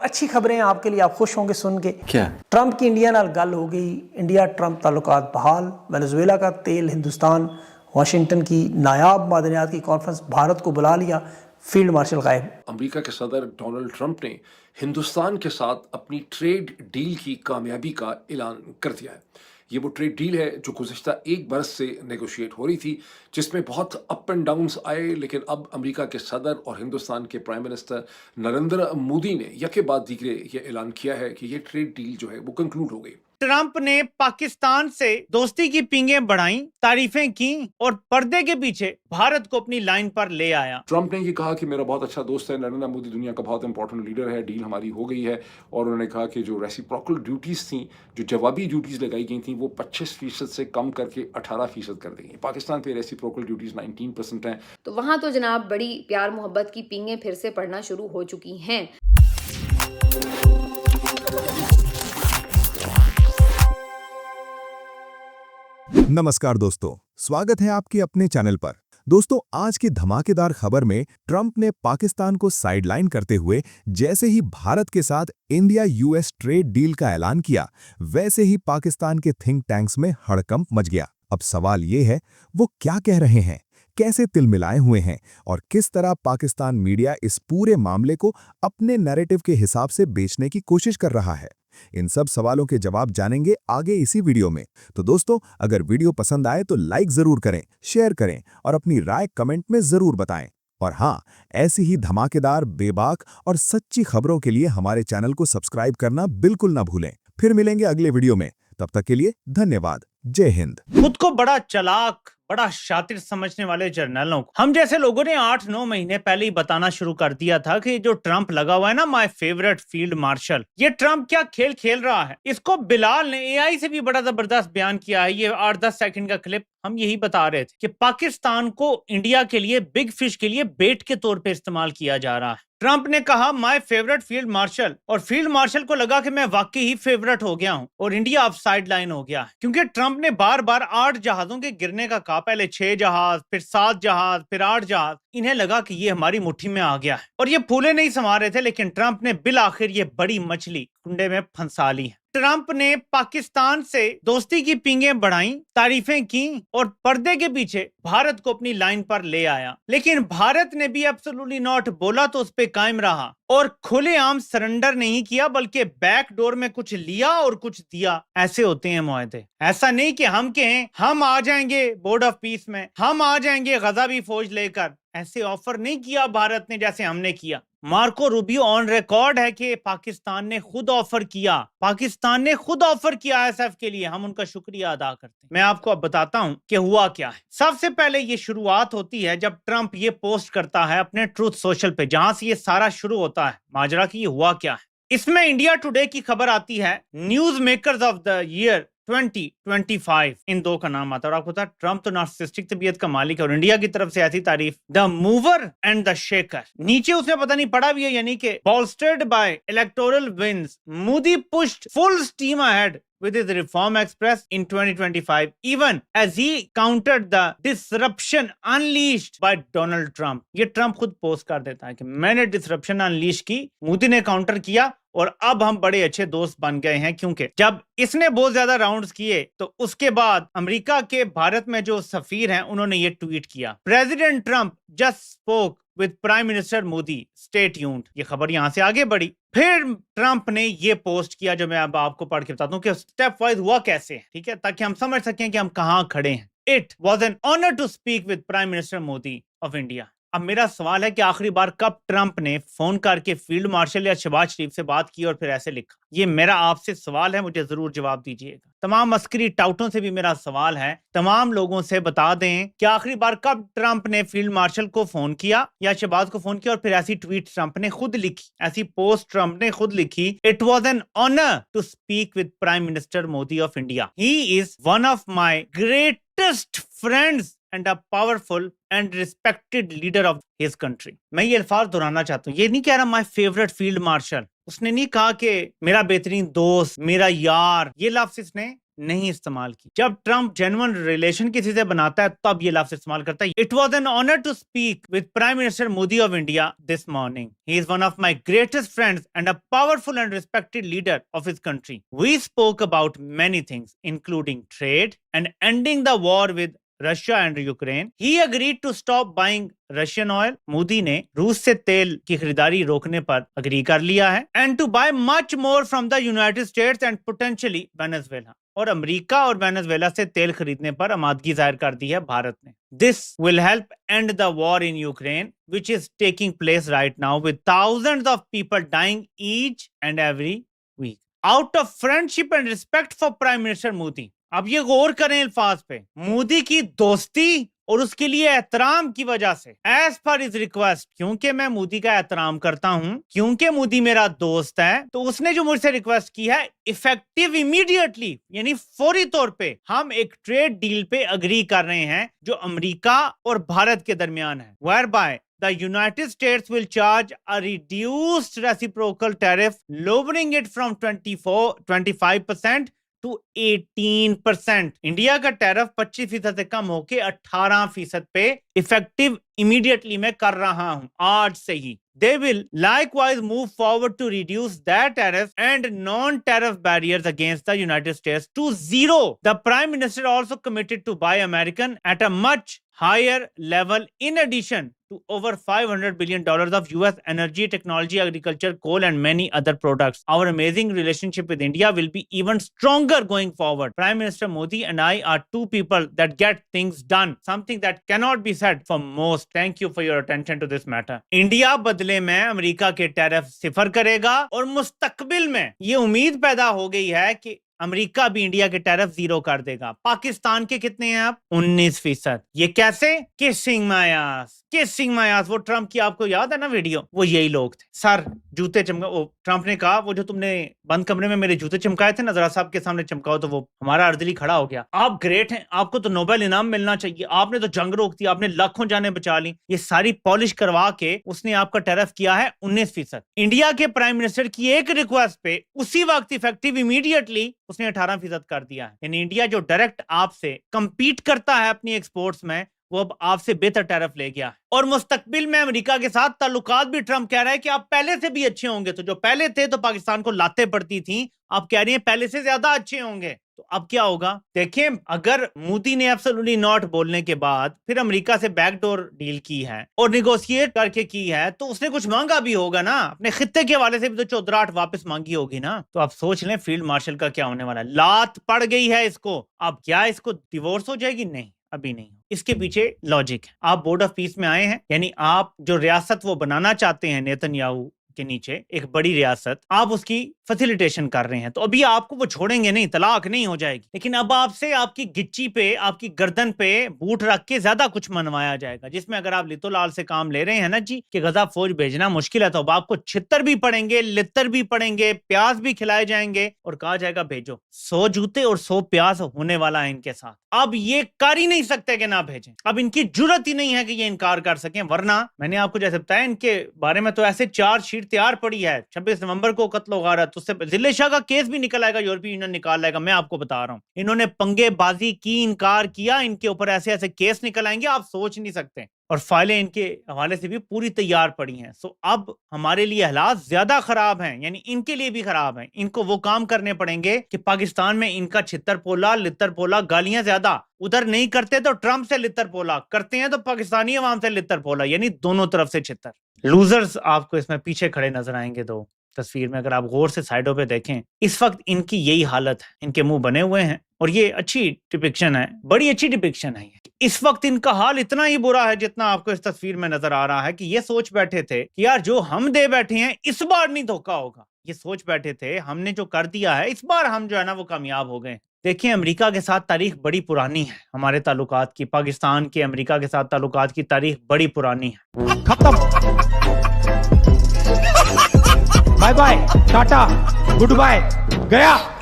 अच्छी खबरें आपके लिए, आप खुश होंगे सुन के। क्या? ट्रंप की इंडिया नाल गल हो गई, इंडिया ट्रंप ताल्लुकात बहाल, वेनेजुएला का तेल हिंदुस्तान, वाशिंगटन की नायाब मादनियात की कॉन्फ्रेंस, भारत को बुला लिया, फील्ड मार्शल गायब। अमेरिका के सदर डोनाल्ड ट्रंप ने हिंदुस्तान के साथ अपनी ट्रेड डील की कामयाबी का ऐलान कर दिया है। ये वो ट्रेड डील है जो गुज़िश्ता एक बरस से नेगोशिएट हो रही थी, जिसमें बहुत अप एंड डाउन्स आए, लेकिन अब अमेरिका के सदर और हिंदुस्तान के प्राइम मिनिस्टर नरेंद्र मोदी ने यके बाद दीगरे ये ऐलान किया है कि ये ट्रेड डील जो है वो कंक्लूड हो गई। ट्रंप ने पाकिस्तान से दोस्ती की पींगें बढ़ाई, तारीफें की और पर्दे के पीछे भारत को अपनी लाइन पर ले आया। ट्रंप ने ये कहा कि मेरा बहुत अच्छा दोस्त है नरेंद्र मोदी, दुनिया का बहुत इंपॉर्टेंट लीडर है, डील हमारी हो गई है। और उन्होंने कहा कि जो रेसिप्रोकल ड्यूटीज थी, जो जवाबी ड्यूटीज लगाई गई थी, वो 25% से कम करके 18% कर दी गई। पाकिस्तान पे रेसिप्रोकल ड्यूटीज 19% हैं। तो वहां तो जनाब बड़ी प्यार मोहब्बत की पींगें फिर से पड़ना शुरू हो चुकी हैं। नमस्कार दोस्तों, स्वागत है आपके अपने चैनल पर। दोस्तों, आज की धमाकेदार खबर में ट्रंप ने पाकिस्तान को साइडलाइन करते हुए जैसे ही भारत के साथ इंडिया यूएस ट्रेड डील का ऐलान किया, वैसे ही पाकिस्तान के थिंक टैंक्स में हड़कंप मच गया। अब सवाल ये है, वो क्या कह रहे हैं, कैसे तिलमिलाए हुए हैं और किस तरह पाकिस्तान मीडिया इस पूरे मामले को अपने नैरेटिव के हिसाब से बेचने की कोशिश कर रहा है। इन सब सवालों के जवाब जानेंगे आगे इसी वीडियो में। तो दोस्तों, अगर वीडियो पसंद आए तो लाइक जरूर करें, शेयर करें और अपनी राय कमेंट में जरूर बताएं। और हाँ, ऐसी ही धमाकेदार, बेबाक और सच्ची खबरों के लिए हमारे चैनल को सब्सक्राइब करना बिल्कुल ना भूलें। फिर मिलेंगे अगले वीडियो में, तब तक के लिए धन्यवाद। जय हिंद। खुद को बड़ा चालाक, बड़ा शातिर समझने वाले जर्नलों को हम जैसे लोगों ने 8-9 महीने पहले ही बताना शुरू कर दिया था कि जो ट्रंप लगा हुआ है ना, माय फेवरेट फील्ड मार्शल, ये ट्रंप क्या खेल खेल रहा है। इसको बिलाल ने एआई से भी बड़ा जबरदस्त बयान किया है। ये 8-10 सेकंड का क्लिप हम यही बता रहे थे कि पाकिस्तान को इंडिया के लिए, बिग फिश के लिए बेट के तौर पे इस्तेमाल किया जा रहा है। ट्रंप ने कहा माय फेवरेट फील्ड मार्शल, और फील्ड मार्शल को लगा कि मैं वाकई ही फेवरेट हो गया हूं और इंडिया अब साइड लाइन हो गया है, क्योंकि ट्रंप ने बार बार 8 जहाजों के गिरने का कहा। पहले 6 जहाज, फिर 7 जहाज, फिर 8 जहाज। इन्हें लगा कि ये हमारी मुट्ठी में आ गया है और ये फूले नहीं समा रहे थे, लेकिन ट्रंप ने बिल आखिर ये बड़ी मछली कुंडे में फंसा ली है। ट्रंप ने पाकिस्तान से दोस्ती की पींगें बढ़ाई, तारीफें की और पर्दे के पीछे भारत को अपनी लाइन पर ले आया। लेकिन भारत ने भी एब्सोल्युटली नॉट बोला तो उस पे कायम रहा और खुलेआम सरेंडर नहीं किया, बल्कि बैक डोर में कुछ लिया और कुछ दिया। ऐसे होते हैं मुआहदे। ऐसा नहीं कि हम कहें हम आ जाएंगे बोर्ड ऑफ पीस में, हम आ जाएंगे गज़ाबी फौज लेकर। ऐसे ऑफर नहीं किया भारत ने जैसे हमने किया। मार्को रूबियो ऑन रिकॉर्ड है कि पाकिस्तान ने खुद ऑफर किया, पाकिस्तान ने खुद ऑफर किया आईएसएफ के लिए। हम उनका शुक्रिया अदा करते हैं। मैं आपको अब बताता हूं कि हुआ क्या है। सबसे पहले ये शुरुआत होती है जब ट्रंप ये पोस्ट करता है अपने ट्रूथ सोशल पे, जहां से ये सारा शुरू होता है माजरा की। ये हुआ क्या है, इसमें इंडिया टुडे की खबर आती है, news makers of the year 2025, इन दो का नाम आता है। और आपको पता है ट्रंप तो नार्सिसिस्टिक तबीयत का मालिक है और इंडिया की तरफ से ऐसी तारीफ, the mover and the shaker. नीचे उसने पता नहीं पढ़ा भी है, यानी कि bolstered by electoral wins, Modi pushed full steam ahead with his reform express in 2025, even as he countered the disruption unleashed by Donald Trump. ये ट्रंप खुद पोस्ट कर देता है कि मैंने डिसरप्शन अनलीश की, मोदी ने काउंटर किया और अब हम बड़े अच्छे दोस्त बन गए हैं। क्योंकि जब इसने बहुत ज्यादा राउंड्स किए तो उसके बाद अमेरिका के भारत में जो सफीर हैं उन्होंने ये ट्वीट किया, president Trump just spoke with prime minister Modi, stay tuned. ये खबर यहां से आगे बढ़ी। फिर ट्रंप ने ये पोस्ट किया जो मैं अब आपको पढ़ के बताता हूं कि स्टेप वाइज हुआ कैसे है, ठीक है, ताकि हम समझ सकें कि हम कहां खड़े हैं। It was an honour to speak with prime minister Modi of India. अब मेरा सवाल है कि आखिरी बार कब ट्रंप ने फोन करके फील्ड मार्शल या शहबाज शरीफ से बात की और फिर ऐसे लिखा? ये मेरा आपसे सवाल है, मुझे जरूर जवाब दीजिएगा। तमाम अस्करी टाउटों से भी मेरा सवाल है, तमाम लोगों से बता दें कि आखिरी बार कब ट्रंप ने फील्ड मार्शल को फोन किया या शहबाज को फोन किया और फिर ऐसी ट्वीट ट्रंप ने खुद लिखी, ऐसी पोस्ट ट्रंप ने खुद लिखी, it was an honour to speak with prime minister Modi of India, he is one of my greatest friends and a powerful and respected leader of his country. मैं ये अल्फाज दोहराना चाहता हूँ, ये नहीं कह रहा माय फेवरेट फील्ड मार्शल। उसने नहीं कहा कि मेरा बेहतरीन दोस्त, मेरा यार, ये लफ्ज इसने नहीं इस्तेमाल की। जब ट्रंप जेन्युइन रिलेशन किसी से बनाता है तब ये लफ्ज इस्तेमाल करता है। It was an honour to speak with prime minister Modi of India this morning. He is one of my greatest friends and a powerful and respected leader of his country. We spoke about many things including trade and ending the war with Russia and Ukraine. He agreed to stop buying Russian oil. Modi ने रूस से तेल की खरीदारी रोकने पर agree कर लिया है। And to buy much more from the United States and potentially Venezuela. और अमेरिका और वेनेजुएला से तेल खरीदने पर आमादगी जाहिर कर दी है भारत ने। This will help end the war in Ukraine, which is taking place right now with thousands of people dying each and every week. Out of friendship and respect for Prime Minister Modi. अब ये गौर करें अल्फाज पे, मोदी की दोस्ती और उसके लिए एहतराम की वजह से, एज पर इज रिक्वेस्ट, क्योंकि मैं मोदी का एहतराम करता हूं, क्योंकि मोदी मेरा दोस्त है, तो उसने जो मुझसे रिक्वेस्ट की है, इफेक्टिव इमीडिएटली यानी फौरी तौर पे हम एक ट्रेड डील पे अग्री कर रहे हैं जो अमेरिका और भारत के दरमियान है, whereby the United States will charge a reduced reciprocal tariff, lowering it from 25% to 18%। India का टैरिफ 25% से कम होके 18% पे इफेक्टिव इमीडिएटली मैं कर रहा हूं आज से ही। They will likewise move forward to reduce their tariff and non-tariff barriers against the United States to zero. The Prime Minister also committed to buy American at a much higher level in addition to over $500 billion of US energy, technology, agriculture, coal and many other products. Our amazing relationship with India will be even stronger going forward. Prime Minister Modi and I are two people that get things done, something that cannot be said for most. Thank you for your attention to this matter. India बदले में America के tariff सिफर करेगा और मुस्तकबिल में ये उम्मीद पैदा हो गई है कि अमेरिका भी इंडिया के टैरिफ जीरो कर देगा। पाकिस्तान के कितने हैं आप? 19%। ये कैसे? किसिंग मायास। वो ट्रंप की आपको याद है ना वीडियो, वो यही लोग थे। सर जूते चमका, वो ट्रंप ने कहा वो जो तुमने बंद कमरे में मेरे जूते चमकाए थे ना, जरा साहब के सामने चमकाओ, तो वो हमारा अर्दली खड़ा हो गया। आप ग्रेट हैं, आपको तो नोबेल इनाम मिलना चाहिए, आपने तो जंग रोक दी, आपने लाखों जानें बचा ली। ये सारी पॉलिश करवा के उसने आपका टैरिफ किया है 19%। इंडिया के प्राइम मिनिस्टर की एक रिक्वेस्ट पे उसी वक्त इफेक्टिव इमीडिएटली उसने 18% कर दिया है। यानी इंडिया जो डायरेक्ट आपसे कंपीट करता है अपनी एक्सपोर्ट्स में, वो अब आपसे बेहतर टैरिफ ले गया है। और मुस्तकबिल में अमेरिका के साथ ताल्लुकात भी ट्रंप कह रहा है कि आप पहले से भी अच्छे होंगे। तो जो पहले थे तो पाकिस्तान को लाते पड़ती थी, आप कह रही हैं पहले से ज्यादा अच्छे होंगे। तो अब क्या होगा देखें, अगर मोदी ने एब्सोल्युटली नॉट बोलने के बाद फिर अमेरिका से बैकडोर डील की है और निगोशिएट करके की है, तो उसने कुछ मांगा भी होगा ना, अपने खित्ते के वाले से भी तो चौधराहट वापस मांगी होगी ना। तो आप सोच लें फील्ड मार्शल का क्या होने वाला है। लात पड़ गई है इसको। अब क्या इसको डिवोर्स हो जाएगी? नहीं, अभी नहीं। इसके पीछे लॉजिक है। आप बोर्ड ऑफ पीस में आए हैं, यानी आप जो रियासत वो बनाना चाहते हैं नेतन्याहू के नीचे, एक बड़ी रियासत, आप उसकी फैसिलिटेशन कर रहे हैं, तो अभी आपको वो छोड़ेंगे नहीं, तलाक नहीं हो जाएगी। लेकिन अब आपसे आपकी गिच्ची पे, आपकी गर्दन पे बूट रख के ज्यादा कुछ मनवाया जाएगा, जिसमें अगर आप लितोलाल से काम ले रहे हैं ना जी कि गजा फौज भेजना मुश्किल है, तो अब आपको छितर भी पड़ेंगे, लितर भी पड़ेंगे, प्याज भी खिलाए जाएंगे और कहा जाएगा भेजो। 100 जूते और 100 प्याज होने वाला है इनके साथ। अब ये कर ही नहीं सकते कि ना भेजें। अब इनकी जुर्रत ही नहीं है कि ये इनकार कर सकें, वरना मैंने आपको जैसे बताया इनके बारे में तो ऐसे चार्जशीट तैयार पड़ी है। 26 नवंबर को कत्ल गारत, उससे जिले शाह का केस भी निकल आएगा, यूरोपीय यूनियन निकाल लाएगा। मैं आपको बता रहा हूं, इन्होंने पंगेबाजी की, इनकार किया, इनके ऊपर ऐसे ऐसे केस निकल आएंगे आप सोच नहीं सकते। और फाइलें इनके हवाले से भी पूरी तैयार पड़ी हैं। सो अब हमारे लिए हालात ज्यादा खराब हैं, यानी इनके लिए भी खराब हैं। इनको वो काम करने पड़ेंगे कि पाकिस्तान में इनका छितर पोला, लितर पोला, गालियां ज्यादा उधर नहीं करते तो ट्रंप से लितर पोला करते हैं, तो पाकिस्तानी अवाम से लितर पोला, यानी दोनों तरफ से छितर। लूजर्स आपको इसमें पीछे खड़े नजर आएंगे दो तस्वीर में, अगर आप गौर से साइडों पे देखें, इस वक्त इनकी यही हालत है। इनके मुंह बने हुए हैं और ये अच्छी डिपिक्शन है, बड़ी अच्छी डिपिक्शन है। इस वक्त इनका हाल इतना ही बुरा है जितना आपको इस तस्वीर में नजर आ रहा है कि ये सोच बैठे थे कि यार जो हम दे बैठे हैं इस बार नहीं धोखा होगा। ये सोच बैठे थे हमने जो कर दिया है इस बार हम जो है ना वो कामयाब हो गए। देखिए अमेरिका के साथ तारीख बड़ी पुरानी है, हमारे ताल्लुकात की, पाकिस्तान के अमेरिका के साथ ताल्लुकात की तारीख बड़ी पुरानी है। खत्म, bye bye, tata, goodbye, गया।